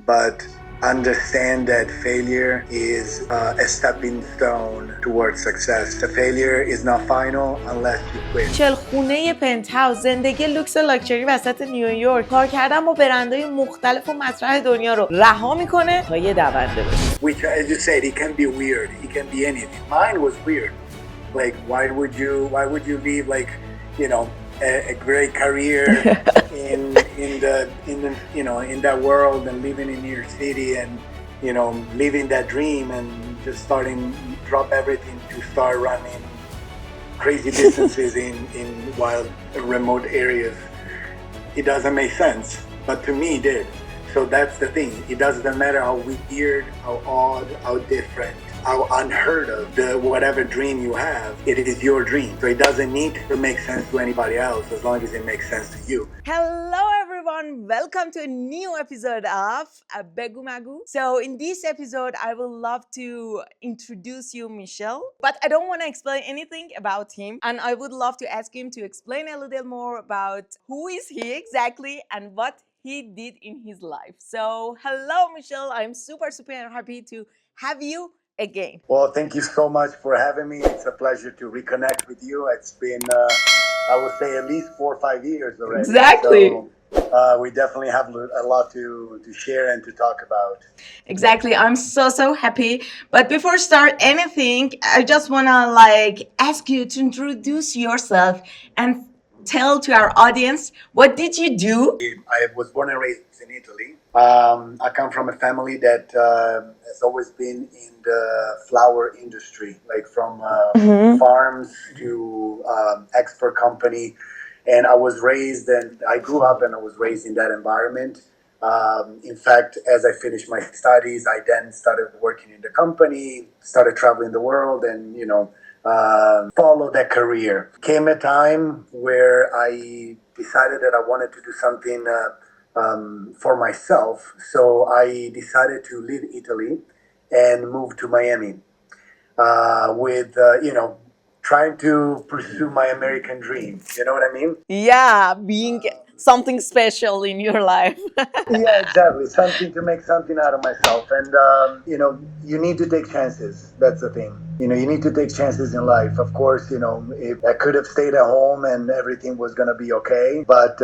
but understand that failure is a stepping stone towards success. The failure is not final unless you quit. چلخونه پنت‌هاوس، زندگی لوکس و لاکچری وسط نیویورک، کار کردن با برندهای مختلف و مطرح دنیا رو رها میکنه تا یه دونده بشه. Which, as you said, it can be weird. It can be anything. Mine was weird. Like, why would you leave, like, you know, a great career in that world and living in New York City and, you know, living that dream and just drop everything to start running crazy distances in wild remote areas. It doesn't make sense, but to me it did. So that's the thing. It doesn't matter how weird, how odd, how different, how unheard of whatever dream you have, it is your dream. So it doesn't need to make sense to anybody else as long as it makes sense to you. Hello everyone, welcome to a new episode of Begu Magu. So in this episode, I would love to introduce you Michelle, but I don't want to explain anything about him, and I would love to ask him to explain a little more about who is he exactly and what he did in his life. So hello Michelle, I'm super happy to have you again. Well, thank you so much for having me. It's a pleasure to reconnect with you. It's been, I would say, at least 4 or 5 years already. Exactly. So we definitely have a lot to share and to talk about. Exactly. I'm so happy. But before start anything, I just wanna ask you to introduce yourself and tell to our audience what did you do? I was born and raised in Italy. I come from a family that has always been in the flower industry, like from farms to export company. And I was raised, and I grew up, and I was raised in that environment. In fact, as I finished my studies, I then started working in the company, started traveling the world, and follow that career. Came a time where I decided that I wanted to do something for myself. So I decided to leave Italy and move to Miami with, trying to pursue my American dream. You know what I mean? Yeah, being something special in your life. Yeah, exactly. Something to make something out of myself. And, you need to take chances. That's the thing. You need to take chances in life. Of course, if I could have stayed at home and everything was going to be okay. But,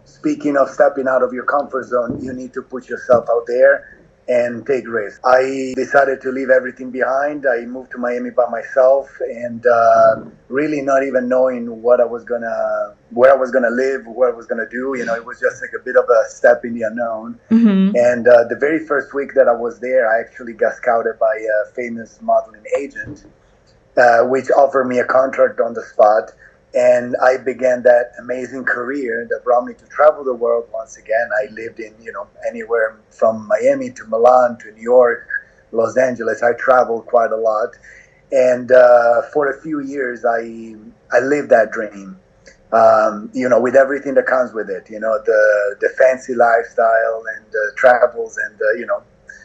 speaking of stepping out of your comfort zone, you need to put yourself out there and take risks. I decided to leave everything behind. I moved to Miami by myself and really not even knowing where I was gonna live, what I was gonna do. It was just like a bit of a step in the unknown. Mm-hmm. And the very first week that I was there, I actually got scouted by a famous modeling agent, which offered me a contract on the spot. And I began that amazing career that brought me to travel the world once again. I lived in, anywhere from Miami to Milan to New York, Los Angeles. I traveled quite a lot. And for a few years, I lived that dream, with everything that comes with it, the fancy lifestyle and the travels and,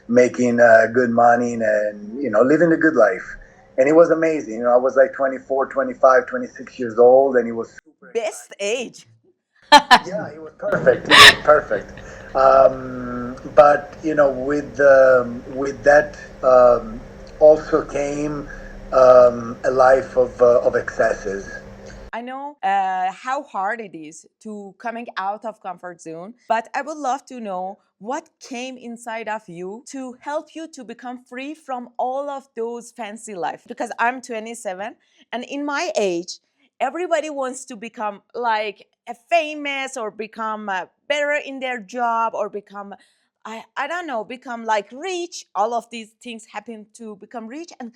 making good money and, living a good life. And it was amazing. I was like 24, 25, 26 years old, and it was super Best age. Yeah, it was perfect. It was perfect. But with that also came a life of excesses. I know how hard it is to coming out of comfort zone, but I would love to know what came inside of you to help you to become free from all of those fancy life. Because I'm 27, and in my age, everybody wants to become like a famous or become better in their job or become I don't know, become like rich. All of these things happen to become rich, and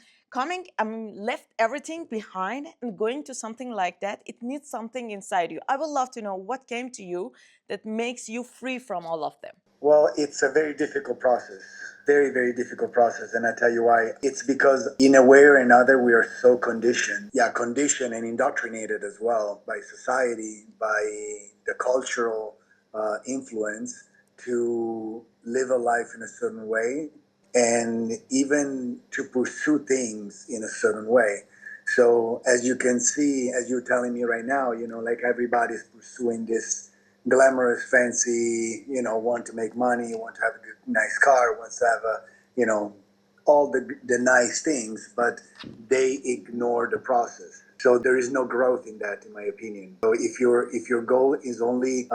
left everything behind and going to something like that, it needs something inside you. I would love to know what came to you that makes you free from all of them. Well, it's a very difficult process. Very, very difficult process. And I tell you why. It's because in a way or another, we are so conditioned. Yeah, conditioned and indoctrinated as well by society, by the cultural influence to live a life in a certain way and even to pursue things in a certain way. So as you can see, as you're telling me right now, like everybody's pursuing glamorous, fancy, want to make money, want to have a good, nice car, wants to have all the nice things, but they ignore the process. So there is no growth in that, in my opinion. So if your goal is only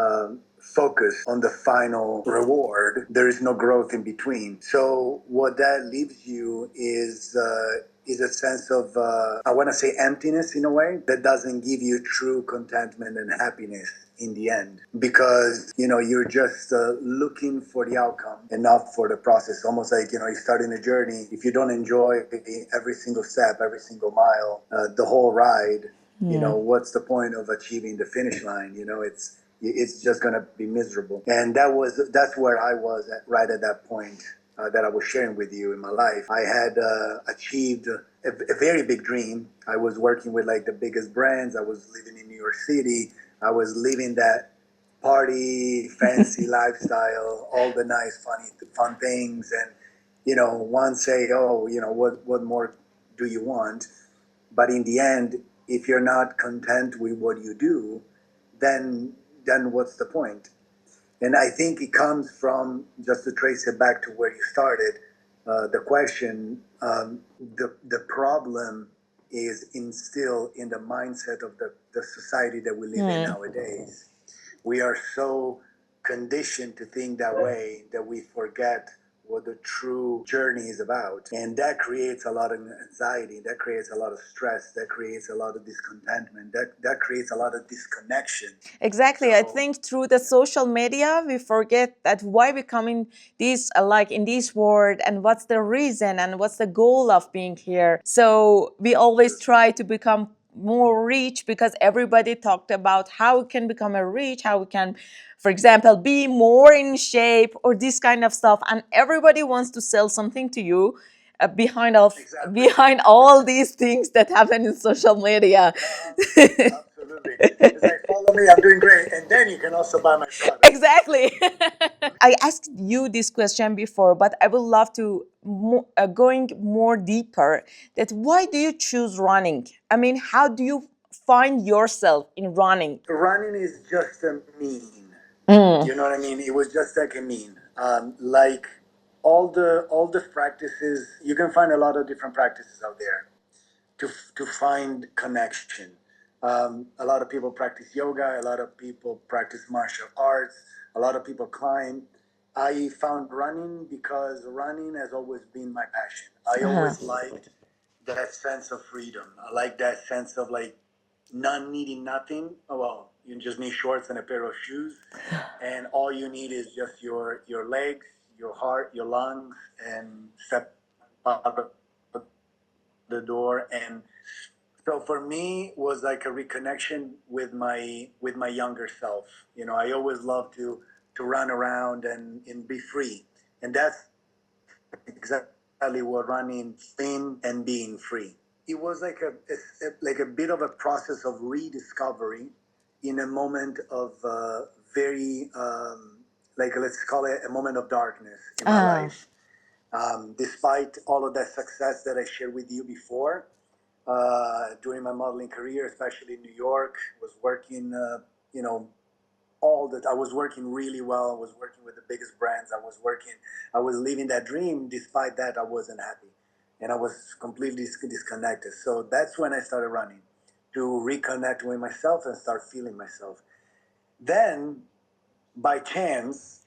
focused on the final reward, there is no growth in between. So what that leaves you is a sense of I want to say emptiness in a way that doesn't give you true contentment and happiness in the end, because you're just looking for the outcome and not for the process. Almost like you're starting a journey. If you don't enjoy every single step, every single mile, the whole ride, what's the point of achieving the finish line? It's just gonna be miserable. And that's where I was right at that point that I was sharing with you in my life. I had achieved a very big dream. I was working with like the biggest brands. I was living in New York City. I was living that party, fancy lifestyle, all the nice, fun things. And, one say, oh, what more do you want? But in the end, if you're not content with what you do, then what's the point? And I think it comes from, just to trace it back to where you started, the question, the problem is instilled in the mindset of the society that we live in nowadays. We are so conditioned to think that way that we forget what the true journey is about. And that creates a lot of anxiety, that creates a lot of stress, that creates a lot of discontentment, that creates a lot of disconnection. Exactly. I think through the social media, we forget that why we come in this, like in this world, and what's the reason and what's the goal of being here. So we always try to become more rich because everybody talked about how we can become a rich, how we can, for example, be more in shape or this kind of stuff. And everybody wants to sell something to you behind all these things that happen in social media. Absolutely. It's like, follow me, I'm doing great. And then you can also buy my product. Exactly. I asked you this question before, but I would love to going more deeper. That why do you choose running? I mean, how do you find yourself in running? Running is just a mean. You know what I mean? It was just like a mean. Like all the practices, you can find a lot of different practices out there to find connection. A lot of people practice yoga. A lot of people practice martial arts. A lot of people climb. I found running because running has always been my passion. I always liked that sense of freedom. I like that sense of like not needing nothing. Oh, well, you just need shorts and a pair of shoes, and all you need is just your legs, your heart, your lungs, and step out of the door. And so for me, was like a reconnection with my younger self. I always loved to run around and be free, and that's exactly what running in and being free. It was like a bit of a process of rediscovery in a moment of very like, let's call it a moment of darkness in my life. Despite all of that success that I shared with you before, during my modeling career, especially in New York, was working, I was working really well. I was working with the biggest brands. I was living that dream. Despite that, I wasn't happy, and I was completely disconnected. So that's when I started running, to reconnect with myself and start feeling myself. Then, by chance,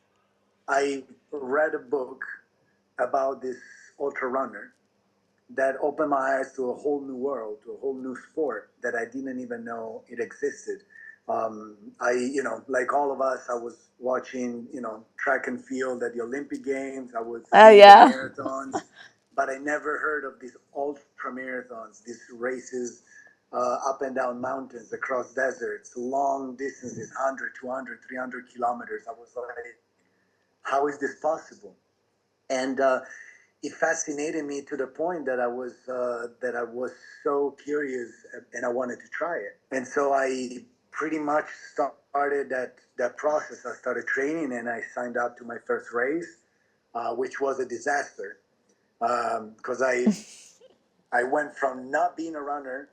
I read a book about this ultra runner that opened my eyes to a whole new world, to a whole new sport that I didn't even know it existed. Like all of us, I was watching, track and field at the Olympic Games. I was seeing the marathons, but I never heard of these ultra marathons, these races up and down mountains, across deserts, long distances, 100, 200, 300 kilometers. I was like, how is this possible? And it fascinated me to the point that I was so curious, and I wanted to try it. And so I pretty much started that process. I started training, and I signed up to my first race, which was a disaster, because I went from not being a runner,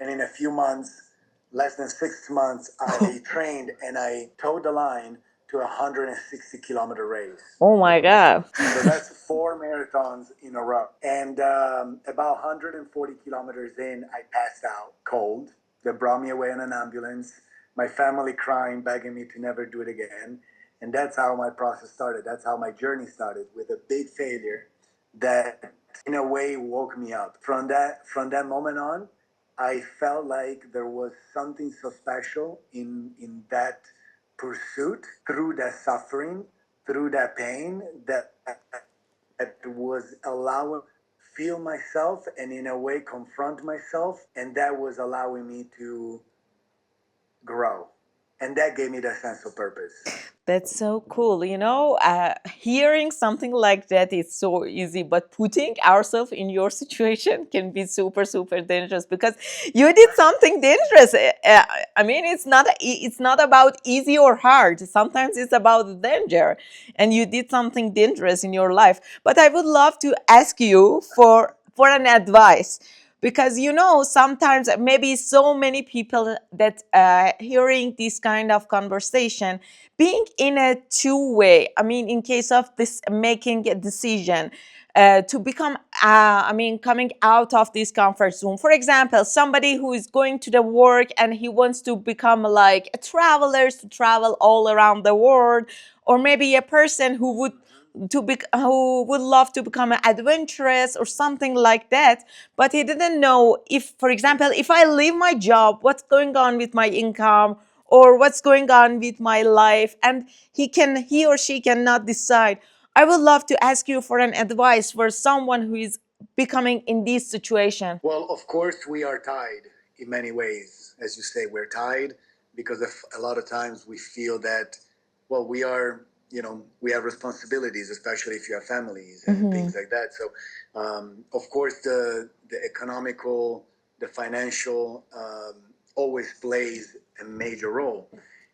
and in a few months less than 6 months, I trained and I towed the line to a 160-kilometer race. Oh my God. So that's 4 marathons in a row. And about 140 kilometers in, I passed out cold. They brought me away in an ambulance. My family crying, begging me to never do it again. And that's how my process started. That's how my journey started, with a big failure that in a way woke me up. From that moment on, I felt like there was something so special in that pursuit, through that suffering, through that pain, that was allowing feel myself and in a way confront myself, and that was allowing me to grow, and that gave me that sense of purpose. That's so cool. Hearing something like that is so easy, but putting ourselves in your situation can be super, super dangerous, because you did something dangerous. I mean, it's not about easy or hard. Sometimes it's about danger, and you did something dangerous in your life. But I would love to ask you for an advice, because sometimes maybe so many people that hearing this kind of conversation, being in a two-way, I mean, in case of this making a decision to become coming out of this comfort zone. For example, somebody who is going to the work and he wants to become like a traveler, to travel all around the world, or maybe a person who would love to become an adventurous or something like that, but he didn't know, if, for example, if I leave my job, what's going on with my income, or what's going on with my life, and he or she cannot decide. I would love to ask you for an advice for someone who is becoming in this situation. Well, of course, we are tied in many ways. As you say, we're tied because a lot of times we feel that, well, we are, we have responsibilities, especially if you have families and things like that. So, of course, the economical, the financial always plays a major role.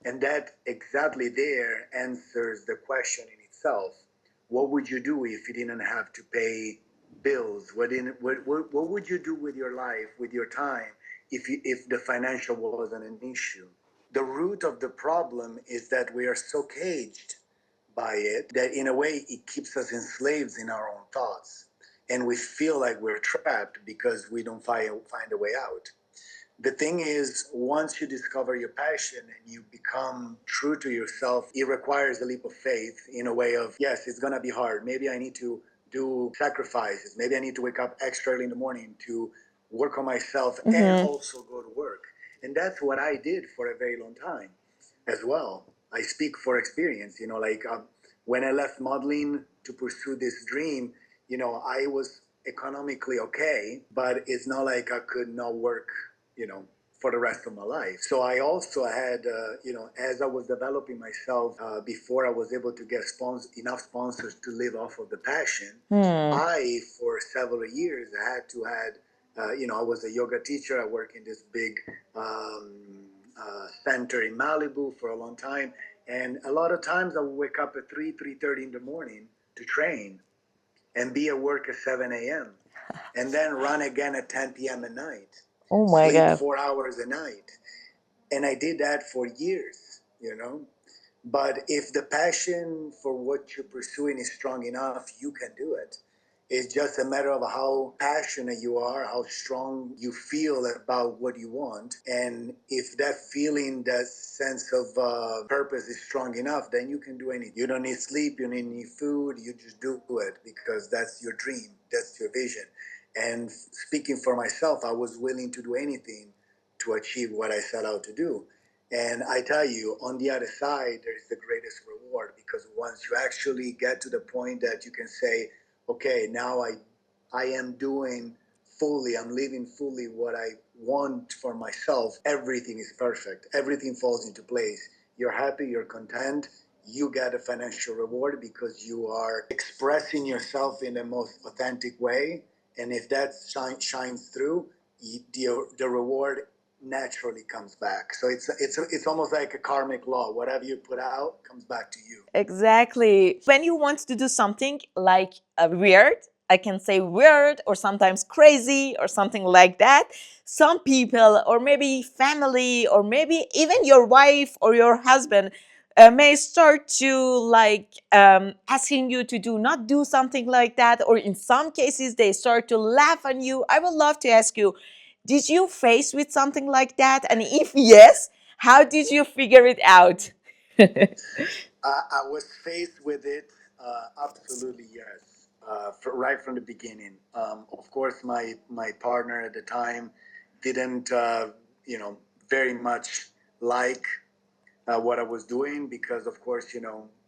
And that exactly there answers the question in itself. What would you do if you didn't have to pay bills? What would you do with your life, with your time, if the financial wasn't an issue? The root of the problem is that we are so caged by it that in a way it keeps us enslaved in our own thoughts, and we feel like we're trapped because we don't find a way out. The thing is, once you discover your passion and you become true to yourself, it requires a leap of faith in a way of, yes, it's going to be hard. Maybe I need to do sacrifices. Maybe I need to wake up extra early in the morning to work on myself and also go to work. And that's what I did for a very long time as well. I speak for experience, when I left modeling to pursue this dream, I was economically okay, but it's not like I could not work, for the rest of my life. So I also had, as I was developing myself, before I was able to get enough sponsors to live off of the passion, I, for several years, had to I was a yoga teacher. I worked in this big center in Malibu for a long time. And a lot of times I would wake up at 3:30 in the morning to train and be at work at 7 a.m. and then run again at 10 p.m. at night. Oh my Sleep God. 4 hours a night. And I did that for years, But if the passion for what you're pursuing is strong enough, you can do it. It's just a matter of how passionate you are, how strong you feel about what you want. And if that feeling, that sense of purpose is strong enough, then you can do anything. You don't need sleep, you don't need food, you just do it because that's your dream, that's your vision. And speaking for myself, I was willing to do anything to achieve what I set out to do. And I tell you, on the other side, there's the greatest reward, because once you actually get to the point that you can say, okay, now I am doing fully, I'm living fully what I want for myself, everything is perfect. Everything falls into place. You're happy, you're content, you get a financial reward because you are expressing yourself in the most authentic way. And if that shines through, the reward naturally comes back. So it's almost like a karmic law. Whatever you put out comes back to you. Exactly. When you want to do something like weird, I can say weird or sometimes crazy or something like that, some people or maybe family or maybe even your wife or your husband may start to like asking you to do not do something like that, or in some cases they start to laugh on you. I would love to ask you, did you face with something like that, and if yes, how did you figure it out? I was faced with it. Absolutely, yes. Right from the beginning. Of course, my partner at the time didn't, very much like what I was doing, because, of course,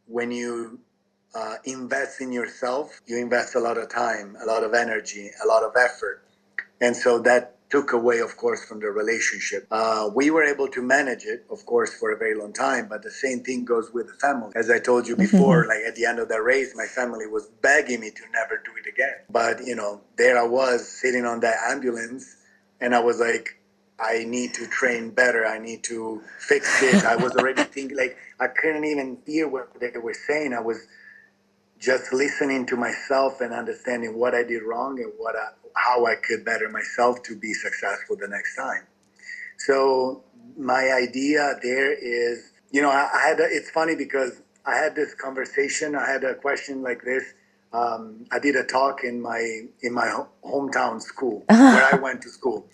when you invest in yourself, you invest a lot of time, a lot of energy, a lot of effort. And so that took away, of course, from the relationship. We were able to manage it, of course, for a very long time, but the same thing goes with the family. As I told you before, like at the end of that race, my family was begging me to never do it again. But, there I was sitting on that ambulance, and I was like, I need to train better. I need to fix this. I was already thinking, like, I couldn't even hear what they were saying. I was just listening to myself and understanding what I did wrong and how I could better myself to be successful the next time. So my idea there is, I had it's funny because I had this conversation. I had a question like this. I did a talk in my hometown school where I went to school,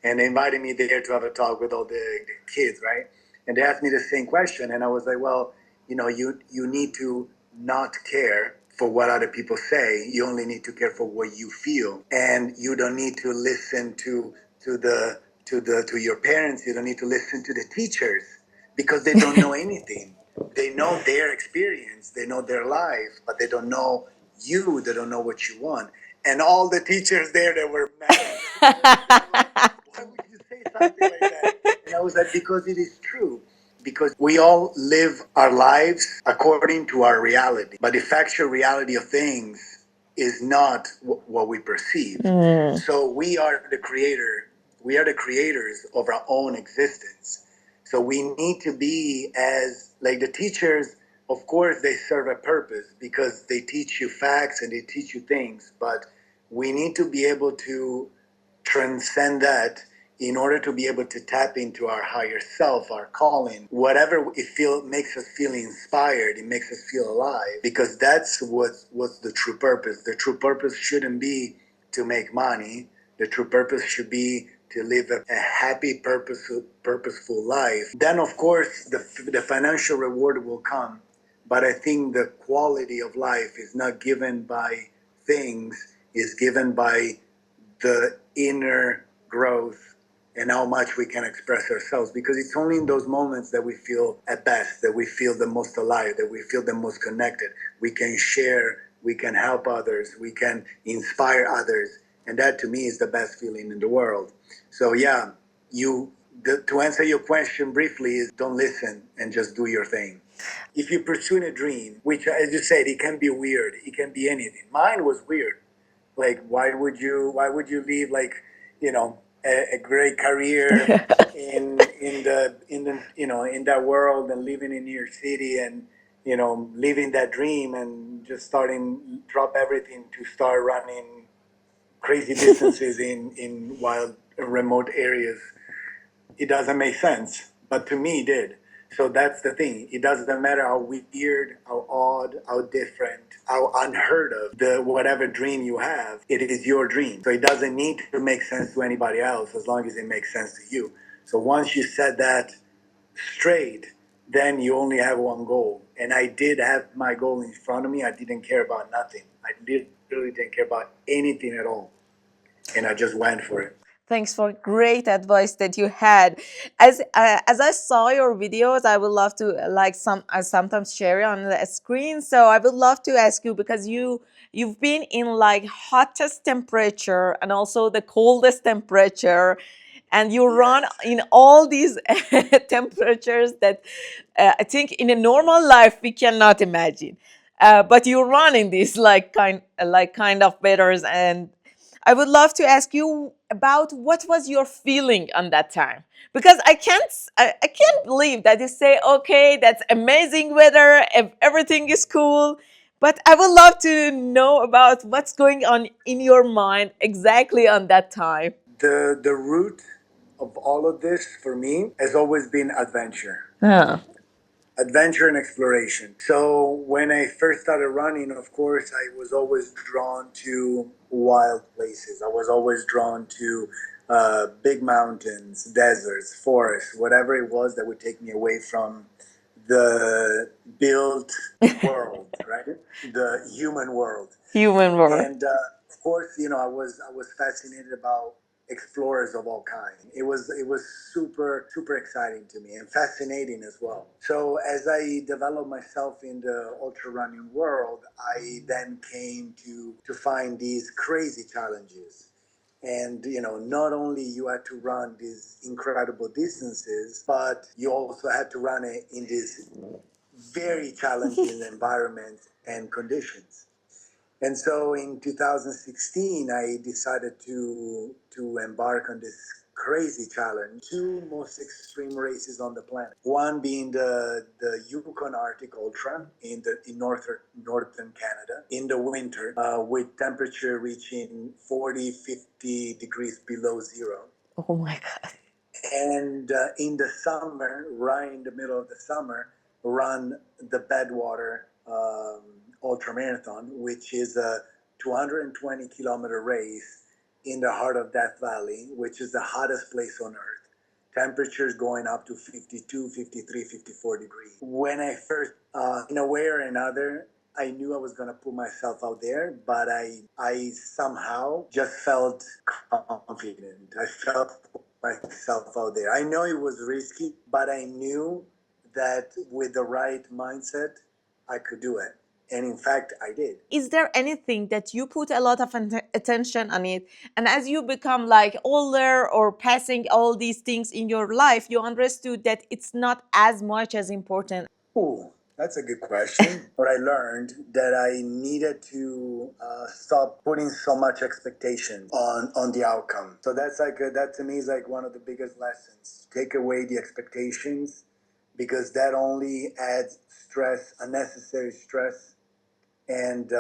and they invited me there to have a talk with all the kids, right? And they asked me the same question, and I was like, well, you need to not care for what other people say. You only need to care for what you feel, and you don't need to listen to your parents. You don't need to listen to the teachers, because they don't know anything. They know their experience, they know their life, but they don't know you. They don't know what you want. And all the teachers there, they were mad. Why would you say something like that? And I was like, because it is true. Because we all live our lives according to our reality, but the factual reality of things is not what we perceive. So we are the creator. We are the creators of our own existence. So we need to be as like the teachers. Of course, they serve a purpose because they teach you facts and they teach you things. But we need to be able to transcend that in order to be able to tap into our higher self, our calling, whatever makes us feel inspired, it makes us feel alive, because that's what's the true purpose. The true purpose shouldn't be to make money. The true purpose should be to live a happy, purposeful life. Then, of course, the financial reward will come. But I think the quality of life is not given by things, is given by the inner growth and how much we can express ourselves, because it's only in those moments that we feel at best, that we feel the most alive, that we feel the most connected. We can share, we can help others, we can inspire others, and that to me is the best feeling in the world. So yeah, to answer your question briefly, is don't listen and just do your thing. If you pursue a dream, which, as you said, it can be weird, it can be anything. Mine was weird. Like, why would you leave, like, a great career in that world, and living in New York City, and living that dream, and just drop everything to start running crazy businesses in wild remote areas. It doesn't make sense, but to me it did. So that's the thing. It doesn't matter how weird, how odd, how different, how unheard of the whatever dream you have, it is your dream. So it doesn't need to make sense to anybody else, as long as it makes sense to you. So once you set that straight, then you only have one goal. And I did have my goal in front of me. I didn't care about nothing. I literally didn't care about anything at all. And I just went for it. Thanks for great advice that you had. As I saw your videos, I would love to I sometimes share it on the screen. So I would love to ask you, because you've been in like hottest temperature and also the coldest temperature, and you run in all these temperatures that I think in a normal life we cannot imagine. But you run in these kind of weathers, and I would love to ask you about what was your feeling on that time, because I can't believe that you say, okay, that's amazing weather, everything is cool, But I would love to know about what's going on in your mind exactly on that time. The root of all of this for me has always been adventure. Huh. Adventure and exploration. So when I first started running, of course, I was always drawn to wild places. I was always drawn to big mountains, deserts, forests, whatever it was that would take me away from the built world, right? The human world. Human world. And of course, I was fascinated about explorers of all kinds. It was super exciting to me and fascinating as well. So as I developed myself in the ultra running world, I then came to find these crazy challenges. And not only you had to run these incredible distances, but you also had to run it in these very challenging environments and conditions. And so in 2016, I decided to embark on this crazy challenge. Two most extreme races on the planet. One being the Yukon Arctic Ultra in northern Canada in the winter, with temperature reaching 40, 50 degrees below zero. Oh my God. And in the summer, right in the middle of the summer, run the Bedwater Ultra Marathon, which is a 220-kilometer race in the heart of Death Valley, which is the hottest place on earth. Temperatures going up to 52, 53, 54 degrees. When I first, in a way or another, I knew I was going to put myself out there, but I somehow just felt confident. I felt myself out there. I know it was risky, but I knew that with the right mindset, I could do it. And in fact, I did. Is there anything that you put a lot of attention on it, and as you become like older or passing all these things in your life, you understood that it's not as much as important? Ooh, that's a good question. What I learned that I needed to stop putting so much expectation on the outcome. So that to me is like one of the biggest lessons. Take away the expectations, because that only adds stress, unnecessary stress, and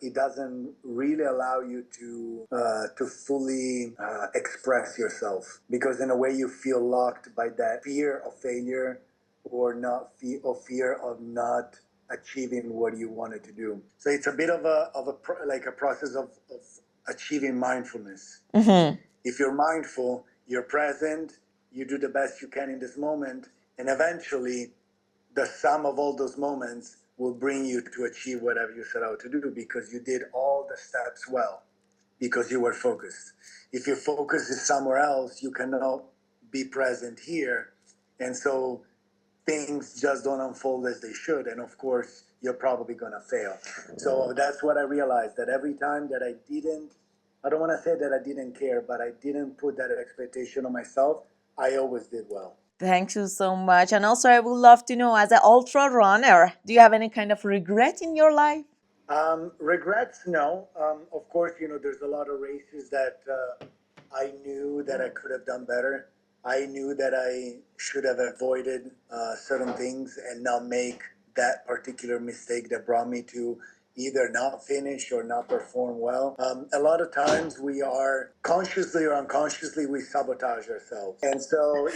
it doesn't really allow you to fully express yourself, because in a way you feel locked by that fear of failure, or fear of not achieving what you wanted to do. So it's a bit of like a process of achieving mindfulness. Mm-hmm. If you're mindful, you're present, you do the best you can in this moment, and eventually the sum of all those moments will bring you to achieve whatever you set out to do, because you did all the steps well, because you were focused. If your focus is somewhere else, you cannot be present here. And so things just don't unfold as they should. And of course, you're probably going to fail. So that's what I realized, that every time that I don't want to say that I didn't care, but I didn't put that expectation on myself, I always did well. Thank you so much. And also, I would love to know, as an ultra runner, do you have any kind of regret in your life? Regrets, no. Of course, there's a lot of races that I knew that I could have done better. I knew that I should have avoided certain things and not make that particular mistake that brought me to either not finish or not perform well. A lot of times we are consciously or unconsciously, we sabotage ourselves. And so,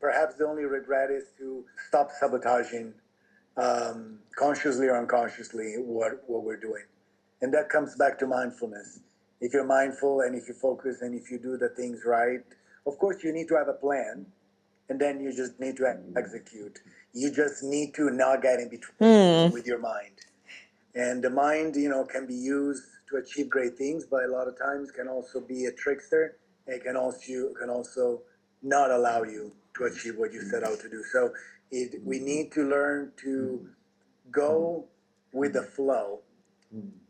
perhaps the only regret is to stop sabotaging, consciously or unconsciously, what we're doing. And that comes back to mindfulness. If you're mindful and if you focus and if you do the things right, of course you need to have a plan, and then you just need to execute. You just need to not get in between with your mind. And the mind, can be used to achieve great things, but a lot of times can also be a trickster. It can also not allow you to achieve what you set out to do. So we need to learn to go with the flow,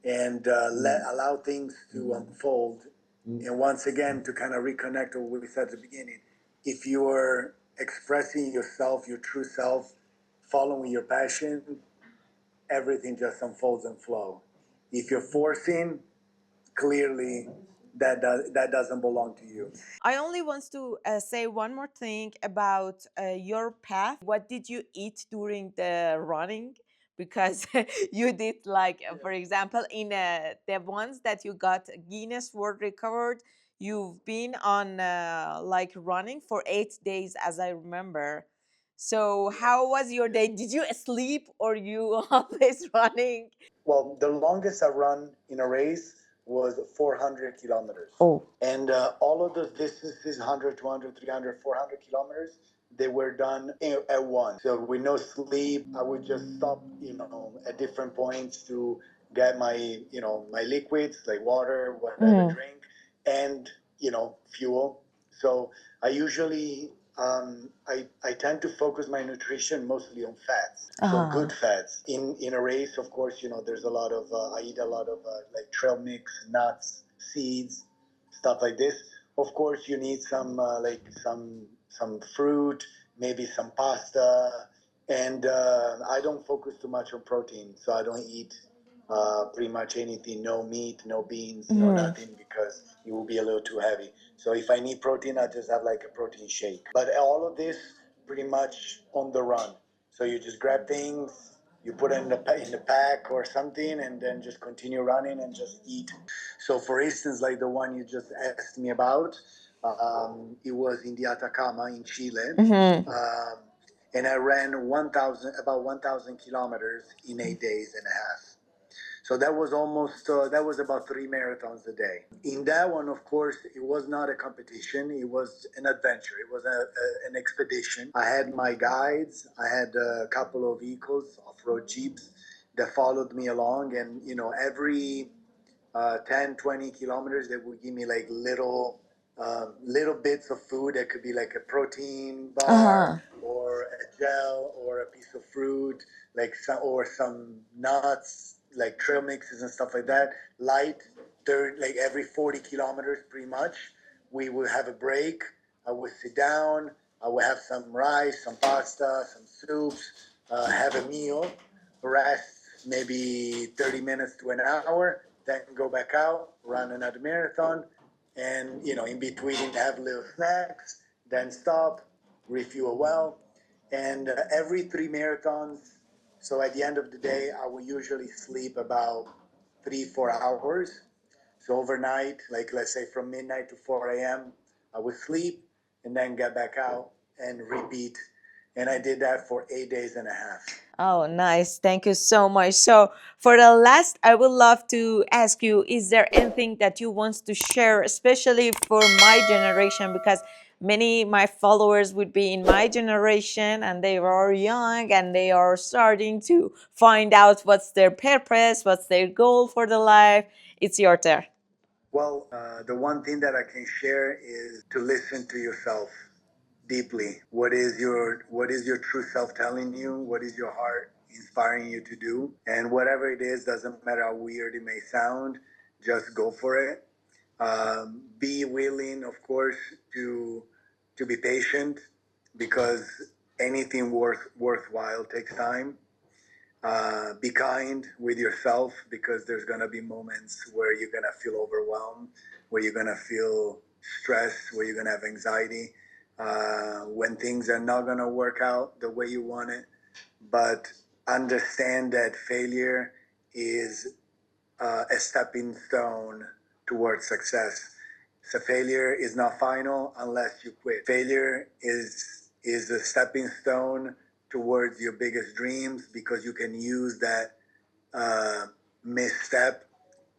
and allow things to unfold. And once again, to kind of reconnect with what we said at the beginning, if you are expressing yourself, your true self, following your passion, everything just unfolds and flow. If you're forcing, clearly that doesn't belong to you. I only want to say one more thing about your path. What did you eat during the running? because you did like, for example, in the ones that you got Guinness World Record, you've been on like running for 8 days, as I remember. So how was your day? Did you sleep or you always running? Well, the longest I run in a race was 400 kilometers. Oh. And all of those distances, 100, 200, 300, 400 kilometers, they were done at once. So with no sleep, I would just stop, at different points to get my, my liquids like water, whatever, drink, and, fuel. So I usually, I tend to focus my nutrition mostly on fats. So good fats. In a race, of course, there's a lot of, I eat a lot of like trail mix, nuts, seeds, stuff like this. Of course, you need some like some fruit, maybe some pasta, and I don't focus too much on protein, so I don't eat pretty much anything. No meat, no beans, no nothing, because it will be a little too heavy. So if I need protein, I just have like a protein shake. But all of this pretty much on the run. So you just grab things, you put it in the pack or something, and then just continue running and just eat. So, for instance, like the one you just asked me about, it was in the Atacama in Chile, and I ran 1,000 kilometers in 8 days and a half. So that was that was about 3 marathons a day. In that one, of course, it was not a competition. It was an adventure. It was an expedition. I had my guides. I had a couple of vehicles, off-road jeeps, that followed me along. And, every 10, 20 kilometers, they would give me like little bits of food. That could be like a protein bar, or a gel, or a piece of fruit, like some nuts, like trail mixes and stuff like that. Light, like every 40 kilometers, pretty much, we would have a break. I would sit down. I would have some rice, some pasta, some soups, have a meal, rest maybe 30 minutes to an hour, then go back out, run another marathon, and in between have little snacks, then stop, refuel well, and every 3 marathons. So at the end of the day, I will usually sleep about 3-4 hours. So overnight, like let's say from midnight to 4 a.m., I would sleep and then get back out and repeat. And I did that for 8 days and a half. Oh, nice. Thank you so much. So, for the last, I would love to ask you, is there anything that you want to share, especially for my generation? Because many my followers would be in my generation and they are young and they are starting to find out what's their purpose, what's their goal for the life. It's your turn. Well, the one thing that I can share is to listen to yourself deeply. What is your true self telling you? What is your heart inspiring you to do? And whatever it is, doesn't matter how weird it may sound, just go for it. Be willing, of course, to be patient, because anything worthwhile takes time. Be kind with yourself, because there's going to be moments where you're going to feel overwhelmed, where you're going to feel stressed, where you're going to have anxiety, when things are not going to work out the way you want it. But understand that failure is a stepping stone towards success. So failure is not final unless you quit. Failure is a stepping stone towards your biggest dreams, because you can use that misstep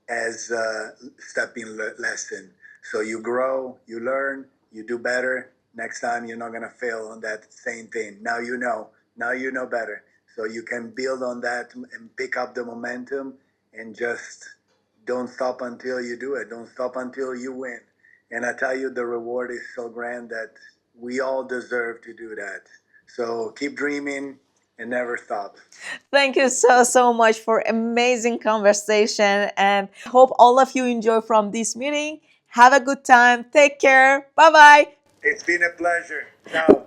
as a stepping lesson. So you grow, you learn, you do better. Next time you're not gonna fail on that same thing. Now you know. Now you know better. So you can build on that and pick up the momentum, and just don't stop until you do it. Don't stop until you win. And I tell you, the reward is so grand that we all deserve to do that. So keep dreaming and never stop. Thank you so much for amazing conversation, and hope all of you enjoy from this meeting. Have a good time. Take care. Bye bye. It's been a pleasure. Ciao.